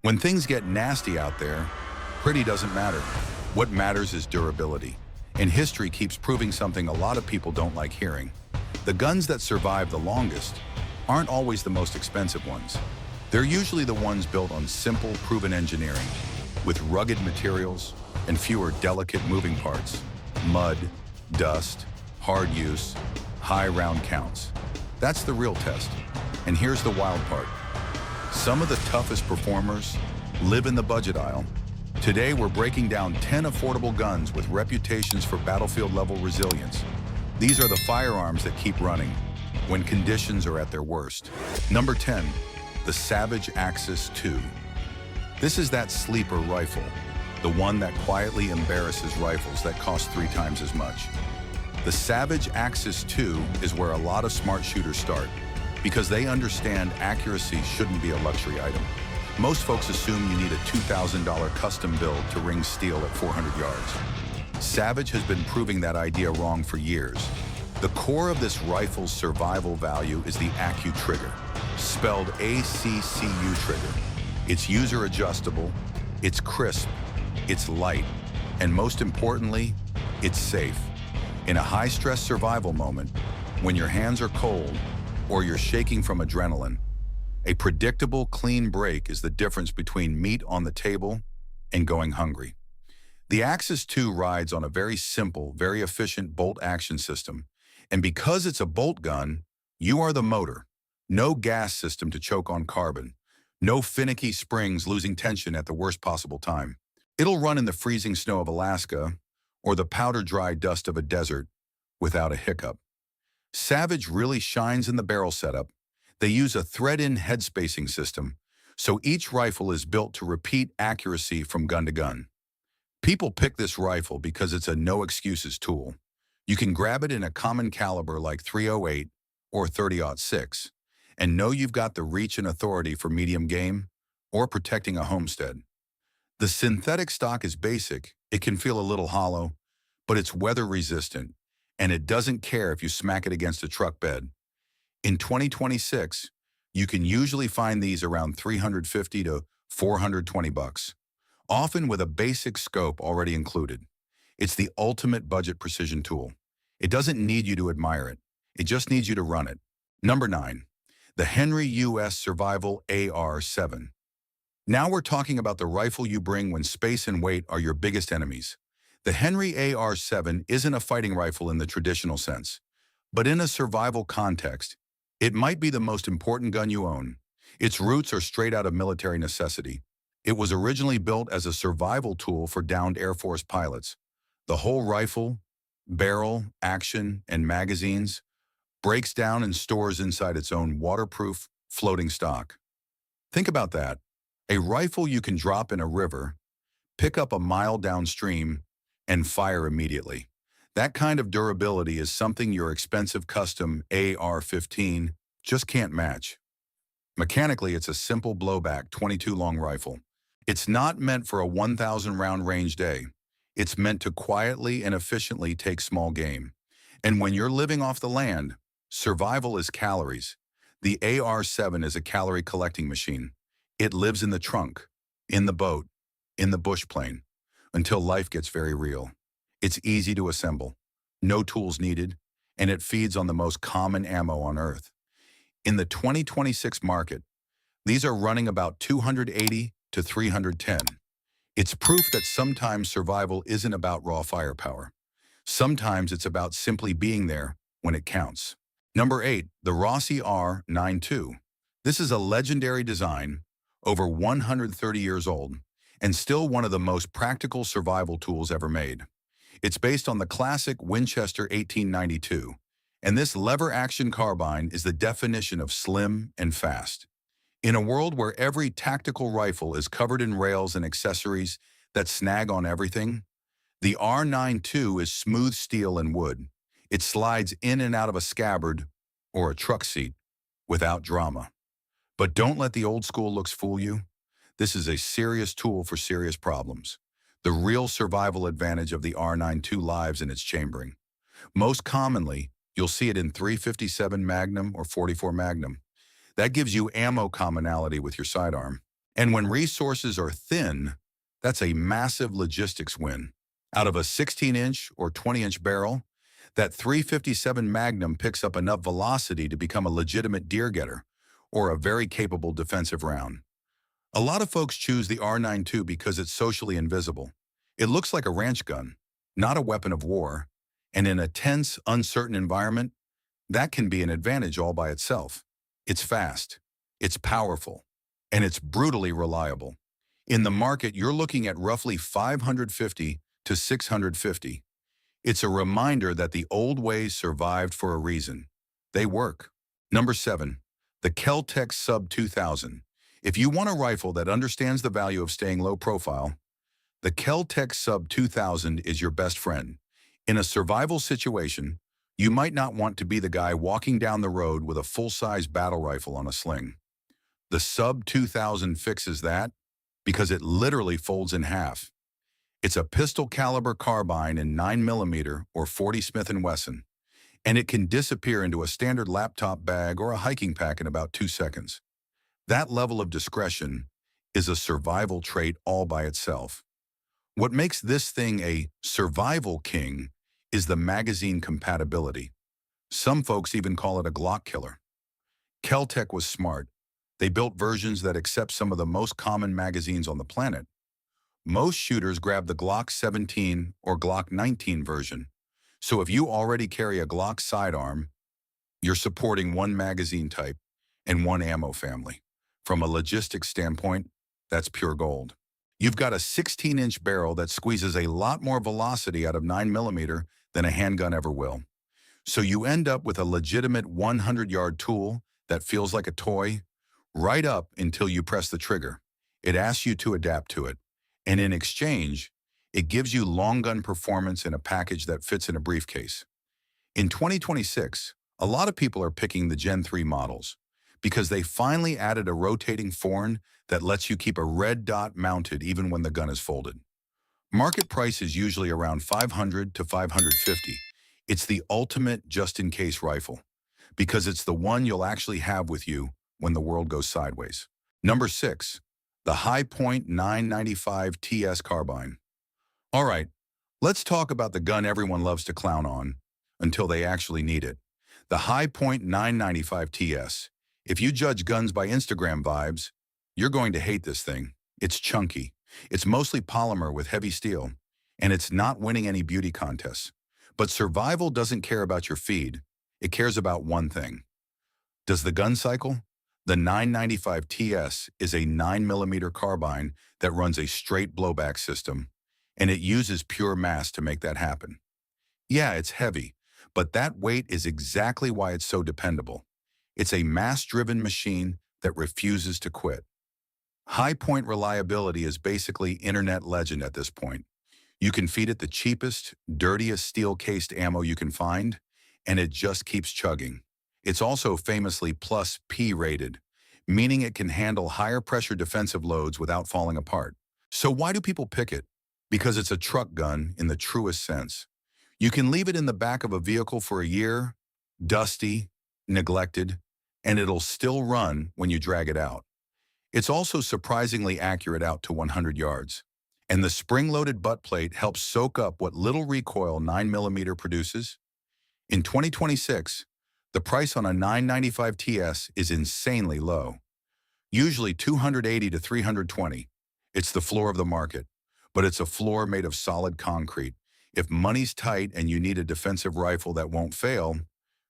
When things get nasty out there, pretty doesn't matter. What matters is durability. And history keeps proving something a lot of people don't like hearing. The guns that survive the longest aren't always the most expensive ones. They're usually the ones built on simple, proven engineering, with rugged materials and fewer delicate moving parts. Mud, dust, hard use, high round counts. That's the real test. And here's the wild part. Some of the toughest performers live in the budget aisle. Today, we're breaking down 10 affordable guns with reputations for battlefield-level resilience. These are the firearms that keep running when conditions are at their worst. Number 10, the Savage Axis II. This is that sleeper rifle, the one that quietly embarrasses rifles that cost 3 times as much. The Savage Axis II is where a lot of smart shooters start, because they understand accuracy shouldn't be a luxury item. Most folks assume you need a $2,000 custom build to ring steel at 400 yards. Savage has been proving that idea wrong for years. The core of this rifle's survival value is the ACU trigger, spelled ACCU trigger. It's user adjustable, it's crisp, it's light, and most importantly, it's safe. In a high-stress survival moment, when your hands are cold or you're shaking from adrenaline, a predictable, clean break is the difference between meat on the table and going hungry. The Axis II rides on a very simple, very efficient bolt action system, and because it's a bolt gun, you are the motor. No gas system to choke on carbon. No finicky springs losing tension at the worst possible time. It'll run in the freezing snow of Alaska or the powder-dry dust of a desert without a hiccup. Savage really shines in the barrel setup. They use a thread-in head spacing system, so each rifle is built to repeat accuracy from gun to gun. People pick this rifle because it's a no-excuses tool. You can grab it in a common caliber like .308 or .30-06 and know you've got the reach and authority for medium game or protecting a homestead. The synthetic stock is basic, it can feel a little hollow, but it's weather-resistant, and it doesn't care if you smack it against a truck bed. In 2026, you can usually find these around $350 to $420, often with a basic scope already included. It's the ultimate budget precision tool. It doesn't need you to admire it. It just needs you to run it. Number 9, the Henry U.S. Survival AR-7. Now we're talking about the rifle you bring when space and weight are your biggest enemies. The Henry AR-7 isn't a fighting rifle in the traditional sense, but in a survival context, it might be the most important gun you own. Its roots are straight out of military necessity. It was originally built as a survival tool for downed Air Force pilots. The whole rifle, barrel, action, and magazines breaks down and stores inside its own waterproof, floating stock. Think about that. A rifle you can drop in a river, pick up a mile downstream, and fire immediately. That kind of durability is something your expensive custom AR-15 just can't match. Mechanically, it's a simple blowback 22 long rifle. It's not meant for a 1,000 round range day. It's meant to quietly and efficiently take small game. And when you're living off the land, survival is calories. The AR-7 is a calorie collecting machine. It lives in the trunk, in the boat, in the bush plane, until life gets very real. It's easy to assemble, no tools needed, and it feeds on the most common ammo on Earth. In the 2026 market, these are running about $280 to $310. It's proof that sometimes survival isn't about raw firepower. Sometimes it's about simply being there when it counts. Number 8, the Rossi R92. This is a legendary design, over 130 years old, and still one of the most practical survival tools ever made. It's based on the classic Winchester 1892, and this lever-action carbine is the definition of slim and fast. In a world where every tactical rifle is covered in rails and accessories that snag on everything, the R92 is smooth steel and wood. It slides in and out of a scabbard or a truck seat without drama. But don't let the old school looks fool you. This is a serious tool for serious problems. The real survival advantage of the R92 lies in its chambering. Most commonly, you'll see it in .357 Magnum or .44 Magnum. That gives you ammo commonality with your sidearm. And when resources are thin, that's a massive logistics win. Out of a 16-inch or 20-inch barrel, that 357 Magnum picks up enough velocity to become a legitimate deer getter or a very capable defensive round. A lot of folks choose the R92 because it's socially invisible. It looks like a ranch gun, not a weapon of war, and in a tense, uncertain environment, that can be an advantage all by itself. It's fast, it's powerful, and it's brutally reliable. In the market, you're looking at roughly 550 to 650. It's a reminder that the old ways survived for a reason. They work. Number 7. The KelTec Sub 2000. If you want a rifle that understands the value of staying low profile, the KelTec Sub 2000 is your best friend. In a survival situation, you might not want to be the guy walking down the road with a full-size battle rifle on a sling. The Sub 2000 fixes that because it literally folds in half. It's a pistol caliber carbine in 9mm or 40 Smith & Wesson, and it can disappear into a standard laptop bag or a hiking pack in about 2 seconds. That level of discretion is a survival trait all by itself. What makes this thing a survival king is the magazine compatibility. Some folks even call it a Glock killer. KelTec was smart. They built versions that accept some of the most common magazines on the planet. Most shooters grab the Glock 17 or Glock 19 version. So if you already carry a Glock sidearm, you're supporting one magazine type and one ammo family. From a logistics standpoint, that's pure gold. You've got a 16-inch barrel that squeezes a lot more velocity out of 9mm than a handgun ever will. So you end up with a legitimate 100-yard tool that feels like a toy, right up until you press the trigger. It asks you to adapt to it. And in exchange, it gives you long gun performance in a package that fits in a briefcase. In 2026, a lot of people are picking the Gen 3 models because they finally added a rotating forend that lets you keep a red dot mounted even when the gun is folded. Market price is usually around $500 to $550. It's the ultimate just-in-case rifle because it's the one you'll actually have with you when the world goes sideways. Number 6. The Hi-Point 995 TS Carbine. All right, let's talk about the gun everyone loves to clown on until they actually need it. The Hi-Point 995 TS. If you judge guns by Instagram vibes, you're going to hate this thing. It's chunky. It's mostly polymer with heavy steel, and it's not winning any beauty contests. But survival doesn't care about your feed. It cares about one thing. Does the gun cycle? The 995 TS is a 9mm carbine that runs a straight blowback system, and it uses pure mass to make that happen. Yeah, it's heavy, but that weight is exactly why it's so dependable. It's a mass-driven machine that refuses to quit. High-point reliability is basically internet legend at this point. You can feed it the cheapest, dirtiest steel-cased ammo you can find, and it just keeps chugging. It's also famously plus P rated, meaning it can handle higher pressure defensive loads without falling apart. So why do people pick it? Because it's a truck gun in the truest sense. You can leave it in the back of a vehicle for a year, dusty, neglected, and it'll still run when you drag it out. It's also surprisingly accurate out to 100 yards. And the spring-loaded butt plate helps soak up what little recoil 9mm produces. In 2026, the price on a 995 TS is insanely low, usually $280 to $320. It's the floor of the market, but it's a floor made of solid concrete. If money's tight and you need a defensive rifle that won't fail,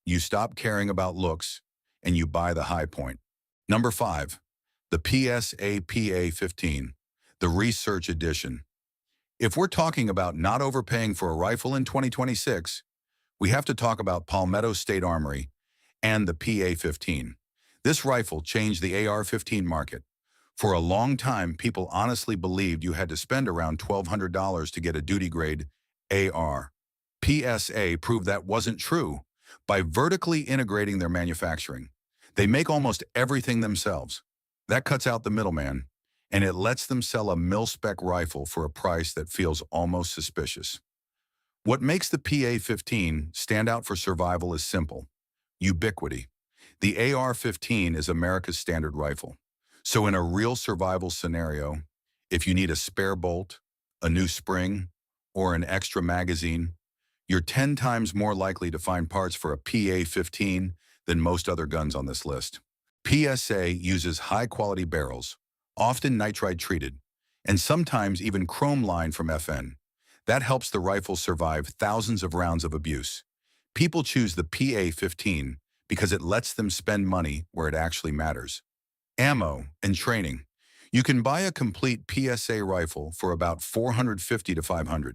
you stop caring about looks and you buy the Hi-Point. Number 5, the PSA PA-15, the Research Edition. If we're talking about not overpaying for a rifle in 2026, we have to talk about Palmetto State Armory and the PA-15. This rifle changed the AR-15 market. For a long time, people honestly believed you had to spend around $1,200 to get a duty-grade AR. PSA proved that wasn't true by vertically integrating their manufacturing. They make almost everything themselves. That cuts out the middleman, and it lets them sell a mil-spec rifle for a price that feels almost suspicious. What makes the PA-15 stand out for survival is simple: ubiquity. The AR-15 is America's standard rifle. So in a real survival scenario, if you need a spare bolt, a new spring, or an extra magazine, you're 10 times more likely to find parts for a PA-15 than most other guns on this list. PSA uses high-quality barrels, often nitride treated, and sometimes even chrome lined from FN. That helps the rifle survive thousands of rounds of abuse. People choose the PA-15 because it lets them spend money where it actually matters. Ammo and training. You can buy a complete PSA rifle for about $450 to $500.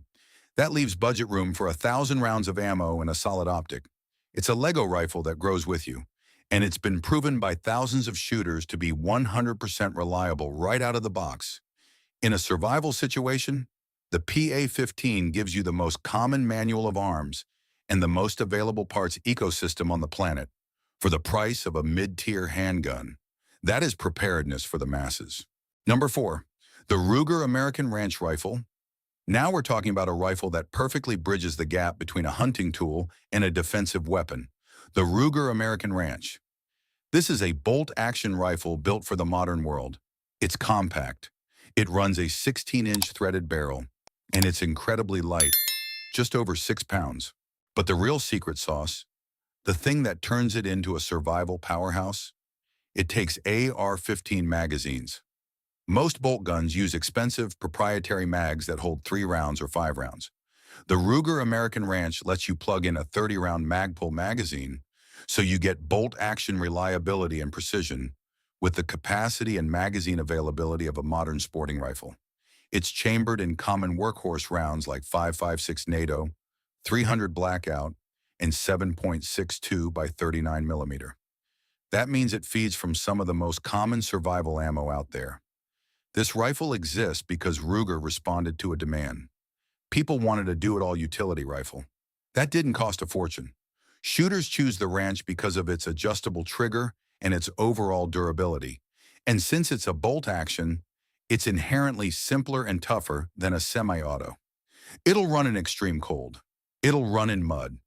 That leaves budget room for 1,000 rounds of ammo and a solid optic. It's a Lego rifle that grows with you, and it's been proven by thousands of shooters to be 100% reliable right out of the box. In a survival situation, the PA-15 gives you the most common manual of arms and the most available parts ecosystem on the planet for the price of a mid-tier handgun. That is preparedness for the masses. Number 4, the Ruger American Ranch Rifle. Now we're talking about a rifle that perfectly bridges the gap between a hunting tool and a defensive weapon. The Ruger American Ranch. This is a bolt-action rifle built for the modern world. It's compact. It runs a 16-inch threaded barrel, and it's incredibly light, just over 6 pounds. But the real secret sauce, the thing that turns it into a survival powerhouse, it takes AR-15 magazines. Most bolt guns use expensive proprietary mags that hold 3 rounds or 5 rounds. The Ruger American Ranch lets you plug in a 30-round Magpul magazine, so you get bolt-action reliability and precision with the capacity and magazine availability of a modern sporting rifle. It's chambered in common workhorse rounds like 5.56 NATO, 300 Blackout, and 7.62 by 39 millimeter. That means it feeds from some of the most common survival ammo out there. This rifle exists because Ruger responded to a demand. People wanted a do-it-all utility rifle. That didn't cost a fortune. Shooters choose the Ranch because of its adjustable trigger and its overall durability. And since it's a bolt action, it's inherently simpler and tougher than a semi-auto. It'll run in extreme cold. It'll run in mud.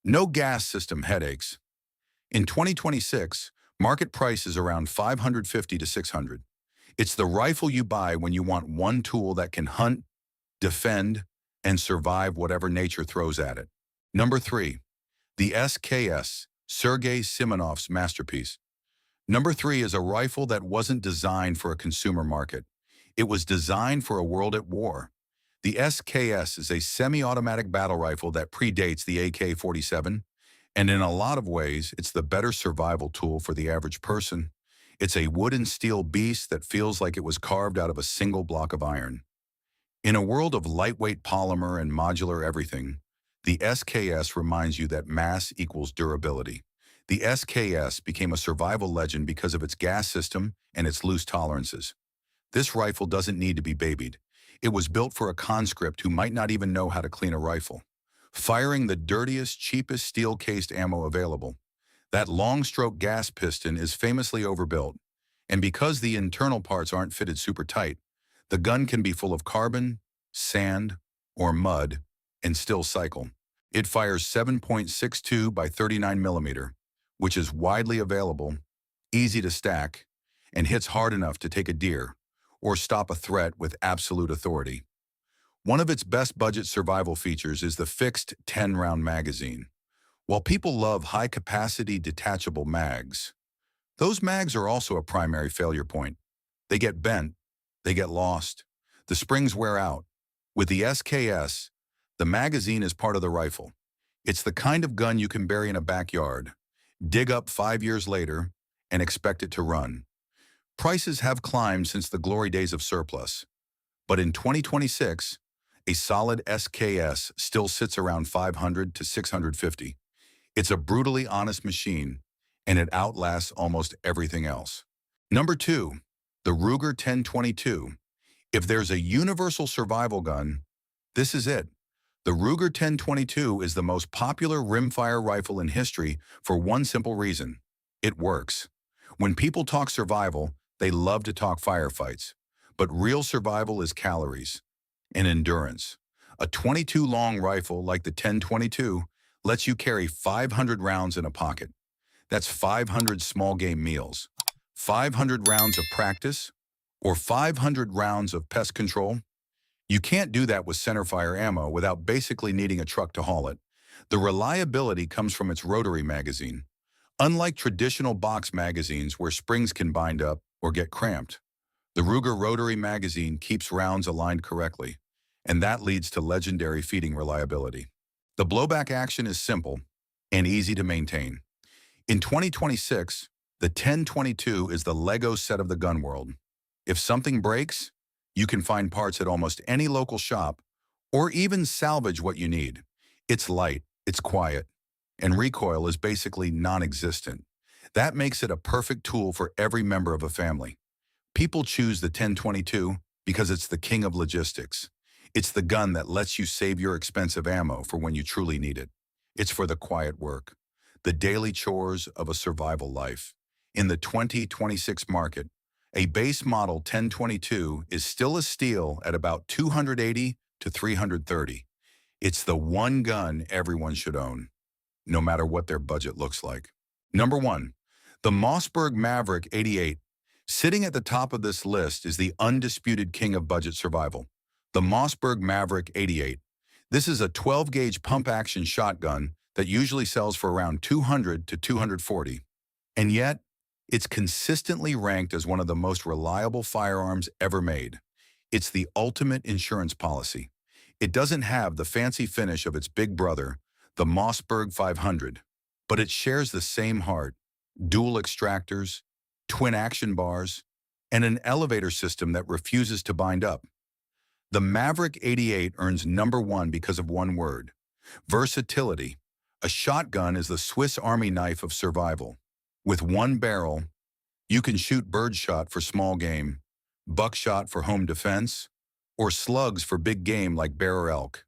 No gas system headaches. In 2026, market price is around $550 to $600. It's the rifle you buy when you want one tool that can hunt, defend, and survive whatever nature throws at it. Number 3, the SKS, Sergei Simonov's masterpiece. Number 3 is a rifle that wasn't designed for a consumer market. It was designed for a world at war. The SKS is a semi-automatic battle rifle that predates the AK-47, and in a lot of ways, it's the better survival tool for the average person. It's a wood and steel beast that feels like it was carved out of a single block of iron. In a world of lightweight polymer and modular everything, the SKS reminds you that mass equals durability. The SKS became a survival legend because of its gas system and its loose tolerances. This rifle doesn't need to be babied. It was built for a conscript who might not even know how to clean a rifle, firing the dirtiest, cheapest steel-cased ammo available. That long-stroke gas piston is famously overbuilt, and because the internal parts aren't fitted super tight, the gun can be full of carbon, sand, or mud, and still cycle. It fires 7.62 by 39 millimeter, which is widely available, easy to stack, and hits hard enough to take a deer or stop a threat with absolute authority. One of its best budget survival features is the fixed 10-round magazine. While people love high-capacity detachable mags, those mags are also a primary failure point. They get bent, they get lost, the springs wear out. With the SKS, the magazine is part of the rifle. It's the kind of gun you can bury in a backyard, dig up 5 years later, and expect it to run. Prices have climbed since the glory days of surplus, but in 2026, a solid SKS still sits around $500 to $650. It's a brutally honest machine, and it outlasts almost everything else. Number 2, the Ruger 1022. If there's a universal survival gun, this is it. The Ruger 1022 is the most popular rimfire rifle in history for one simple reason. It works. When people talk survival, they love to talk firefights. But real survival is calories and endurance. A 22-long rifle like the 1022 lets you carry 500 rounds in a pocket. That's 500 small game meals, 500 rounds of practice, or 500 rounds of pest control? You can't do that with centerfire ammo without basically needing a truck to haul it. The reliability comes from its rotary magazine. Unlike traditional box magazines where springs can bind up or get cramped, the Ruger rotary magazine keeps rounds aligned correctly, and that leads to legendary feeding reliability. The blowback action is simple and easy to maintain. In 2026, the 1022 is the Lego set of the gun world. If something breaks, you can find parts at almost any local shop or even salvage what you need. It's light, it's quiet, and recoil is basically non-existent. That makes it a perfect tool for every member of a family. People choose the 1022 because it's the king of logistics. It's the gun that lets you save your expensive ammo for when you truly need it. It's for the quiet work, the daily chores of a survival life. In the 2026 market, a base model 1022 is still a steal at about $280 to $330. It's the one gun everyone should own, no matter what their budget looks like. Number 1. The Mossberg Maverick 88. Sitting at the top of this list is the undisputed king of budget survival, the Mossberg Maverick 88. This is a 12-gauge pump-action shotgun that usually sells for around $200 to $240. And yet, it's consistently ranked as one of the most reliable firearms ever made. It's the ultimate insurance policy. It doesn't have the fancy finish of its big brother, the Mossberg 500, but it shares the same heart: dual extractors, twin action bars, and an elevator system that refuses to bind up. The Maverick 88 earns number 1 because of one word: versatility. A shotgun is the Swiss Army knife of survival. With one barrel, you can shoot birdshot for small game, buckshot for home defense, or slugs for big game like bear or elk.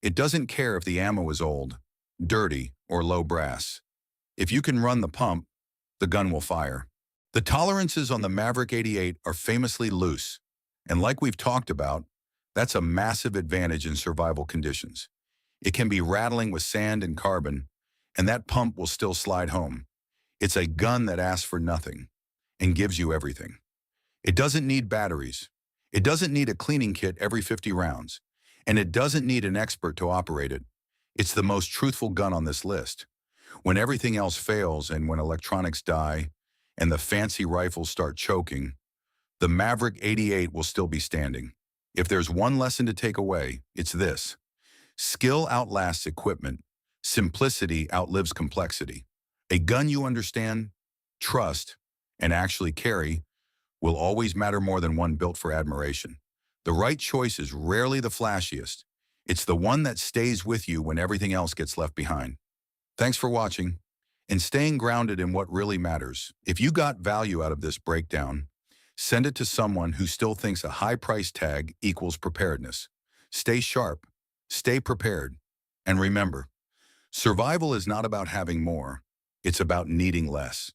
It doesn't care if the ammo is old, dirty, or low brass. If you can run the pump, the gun will fire. The tolerances on the Maverick 88 are famously loose, and like we've talked about, that's a massive advantage in survival conditions. It can be rattling with sand and carbon, and that pump will still slide home. It's a gun that asks for nothing and gives you everything. It doesn't need batteries. It doesn't need a cleaning kit every 50 rounds, and it doesn't need an expert to operate it. It's the most truthful gun on this list. When everything else fails and when electronics die and the fancy rifles start choking, the Maverick 88 will still be standing. If there's one lesson to take away, it's this: skill outlasts equipment. Simplicity outlives complexity. A gun you understand, trust, and actually carry will always matter more than one built for admiration. The right choice is rarely the flashiest. It's the one that stays with you when everything else gets left behind. Thanks for watching and staying grounded in what really matters. If you got value out of this breakdown, send it to someone who still thinks a high price tag equals preparedness. Stay sharp, stay prepared, and remember, survival is not about having more, it's about needing less.